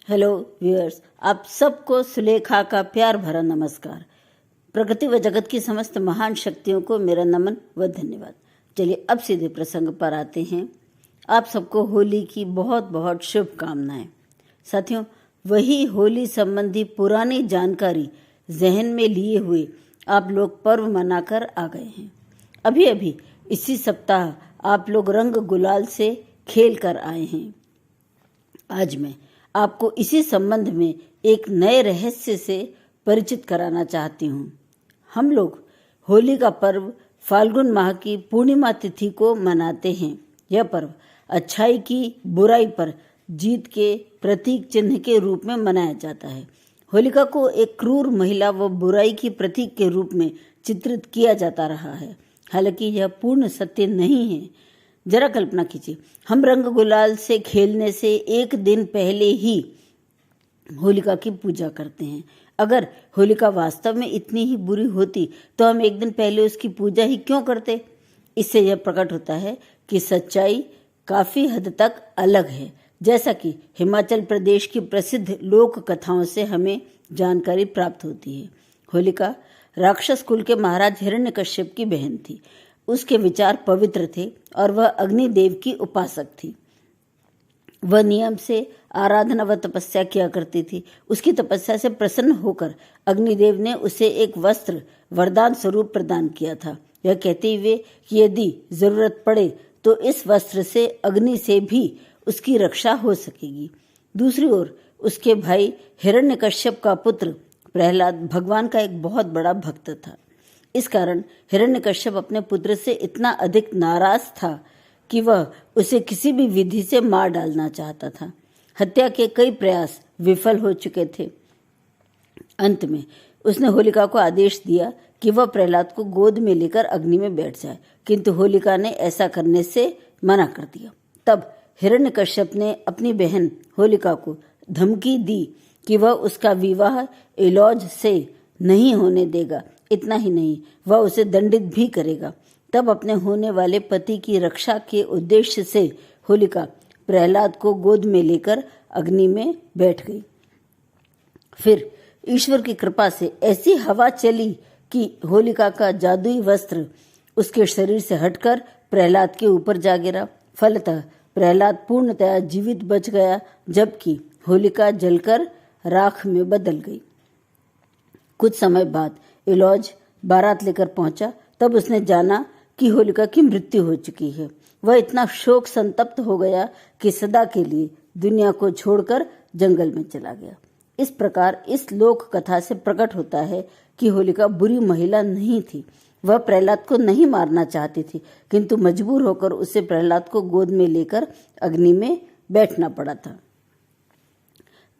Hello viewers, आप सबको सुलेखा का प्यार भरा नमस्कार। प्रकृति व जगत की समस्त महान शक्तियों को मेरा नमन व धन्यवाद। चलिए अब सीधे प्रसंग पर आते हैं। आप सबको होली की बहुत बहुत शुभकामनाएं। साथियों, वही होली संबंधी पुरानी जानकारी जहन में लिए हुए आप लोग पर्व मनाकर आ गए हैं। अभी अभी इसी सप्ताह आप लोग रंग गुलाल से खेल कर आए हैं। आज मैं आपको इसी संबंध में एक नए रहस्य से परिचित कराना चाहती हूँ। हम लोग होली का पर्व फाल्गुन माह की पूर्णिमा तिथि को मनाते हैं। यह पर्व अच्छाई की बुराई पर जीत के प्रतीक चिन्ह के रूप में मनाया जाता है। होलिका को एक क्रूर महिला व बुराई की प्रतीक के रूप में चित्रित किया जाता रहा है। हालांकि यह पूर्ण सत्य नहीं है। जरा कल्पना कीजिए, हम रंग गुलाल से खेलने से एक दिन पहले ही होलिका की पूजा करते हैं। अगर होलिका वास्तव में इतनी ही बुरी होती तो हम एक दिन पहले उसकी पूजा ही क्यों करते? इससे यह प्रकट होता है कि सच्चाई काफी हद तक अलग है, जैसा कि हिमाचल प्रदेश की प्रसिद्ध लोक कथाओं से हमें जानकारी प्राप्त होती है। होलिका राक्षस कुल के महाराज हिरण्यकश्यप की बहन थी। उसके विचार पवित्र थे और वह अग्निदेव की उपासक थी। वह नियम से आराधना व तपस्या किया करती थी। उसकी तपस्या से प्रसन्न होकर अग्निदेव ने उसे एक वस्त्र वरदान स्वरूप प्रदान किया था, यह कहते हुए कि यदि जरूरत पड़े तो इस वस्त्र से अग्नि से भी उसकी रक्षा हो सकेगी। दूसरी ओर उसके भाई हिरण्यकश्यप का पुत्र प्रहलाद भगवान का एक बहुत बड़ा भक्त था। इस कारण हिरण्यकश्यप अपने पुत्र से इतना अधिक नाराज था कि वह उसे किसी भी विधि से मार डालना चाहता था। हत्या के कई प्रयास विफल हो चुके थे। अंत में उसने होलिका को आदेश दिया कि वह प्रहलाद को गोद में लेकर अग्नि में बैठ जाए, किंतु होलिका ने ऐसा करने से मना कर दिया। तब हिरण्यकश्यप ने अपनी बहन होलिका को धमकी दी कि वह उसका विवाह एलौज से नहीं होने देगा। इतना ही नहीं, वह उसे दंडित भी करेगा। तब अपने होने वाले पति की रक्षा के उद्देश्य से होलिका प्रहलाद को गोद में लेकर अग्नि में बैठ गई। फिर ईश्वर की कृपा से ऐसी हवा चली कि होलिका का जादुई वस्त्र उसके शरीर से हटकर प्रहलाद के ऊपर जा गिरा। फलतः प्रहलाद पूर्णतया जीवित बच गया, जबकि होलिका जलकर राख में बदल गई। कुछ समय बाद एलौज बारात लेकर पहुंचा। तब उसने जाना कि होलिका की मृत्यु हो चुकी है। वह इतना शोक संतप्त हो गया कि सदा के लिए दुनिया को छोड़कर जंगल में चला गया। इस प्रकार इस लोक कथा से प्रकट होता है कि होलिका बुरी महिला नहीं थी। वह प्रहलाद को नहीं मारना चाहती थी, किंतु मजबूर होकर उसे प्रहलाद को गोद में लेकर अग्नि में बैठना पड़ा था।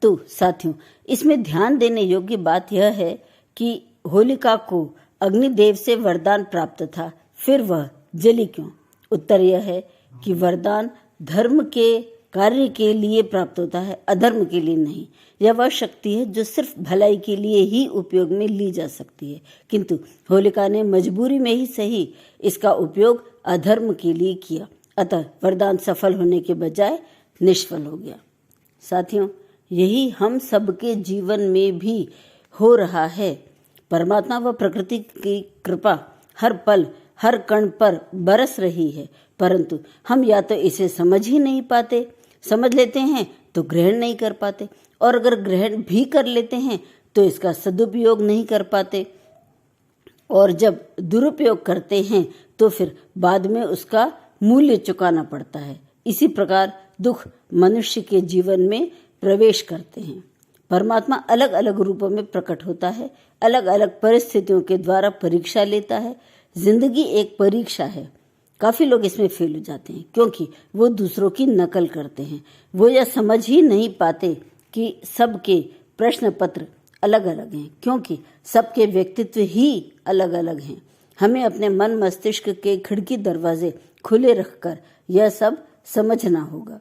तो साथियों, इसमें ध्यान देने योग्य बात यह है कि होलिका को अग्निदेव से वरदान प्राप्त था, फिर वह जली क्यों? उत्तर यह है कि वरदान धर्म के कार्य के लिए प्राप्त होता है, अधर्म के लिए नहीं। यह वह शक्ति है जो सिर्फ भलाई के लिए ही उपयोग में ली जा सकती है, किंतु होलिका ने मजबूरी में ही सही इसका उपयोग अधर्म के लिए किया। अतः वरदान सफल होने के बजाय निष्फल हो गया। साथियों, यही हम सबके जीवन में भी हो रहा है। परमात्मा व प्रकृति की कृपा हर पल हर कण पर बरस रही है, परंतु हम या तो इसे समझ ही नहीं पाते, समझ लेते हैं तो ग्रहण नहीं कर पाते, और अगर ग्रहण भी कर लेते हैं तो इसका सदुपयोग नहीं कर पाते, और जब दुरुपयोग करते हैं तो फिर बाद में उसका मूल्य चुकाना पड़ता है। इसी प्रकार दुख मनुष्य के जीवन में प्रवेश करते हैं। परमात्मा अलग अलग रूपों में प्रकट होता है, अलग अलग परिस्थितियों के द्वारा परीक्षा लेता है। जिंदगी एक परीक्षा है। काफी लोग इसमें फेल हो जाते हैं क्योंकि वो दूसरों की नकल करते हैं। वो यह समझ ही नहीं पाते कि सबके प्रश्न पत्र अलग अलग हैं, क्योंकि सबके व्यक्तित्व ही अलग अलग हैं। हमें अपने मन मस्तिष्क के खिड़की दरवाजे खुले रखकर यह सब समझना होगा।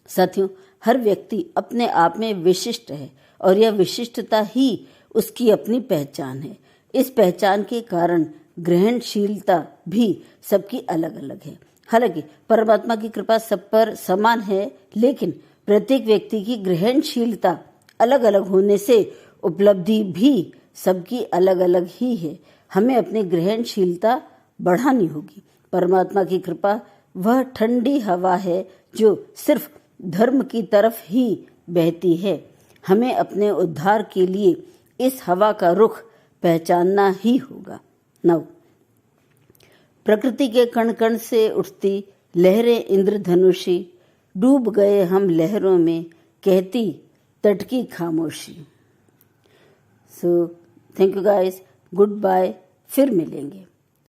साथियों, हर व्यक्ति अपने आप में विशिष्ट है और यह विशिष्टता ही उसकी अपनी पहचान है। इस पहचान के कारण ग्रहणशीलता भी सबकी अलग अलग है। हालांकि परमात्मा की कृपा सब पर समान है, लेकिन प्रत्येक व्यक्ति की ग्रहणशीलता अलग अलग होने से उपलब्धि भी सबकी अलग अलग ही है। हमें अपनी ग्रहणशीलता बढ़ानी होगी। परमात्मा की कृपा वह ठंडी हवा है जो सिर्फ धर्म की तरफ ही बहती है। हमें अपने उद्धार के लिए इस हवा का रुख पहचानना ही होगा। 9, प्रकृति के कण कण से उठती लहरें इंद्रधनुषी, डूब गए हम लहरों में, कहती तट की खामोशी। So thank you guys, goodbye, फिर मिलेंगे।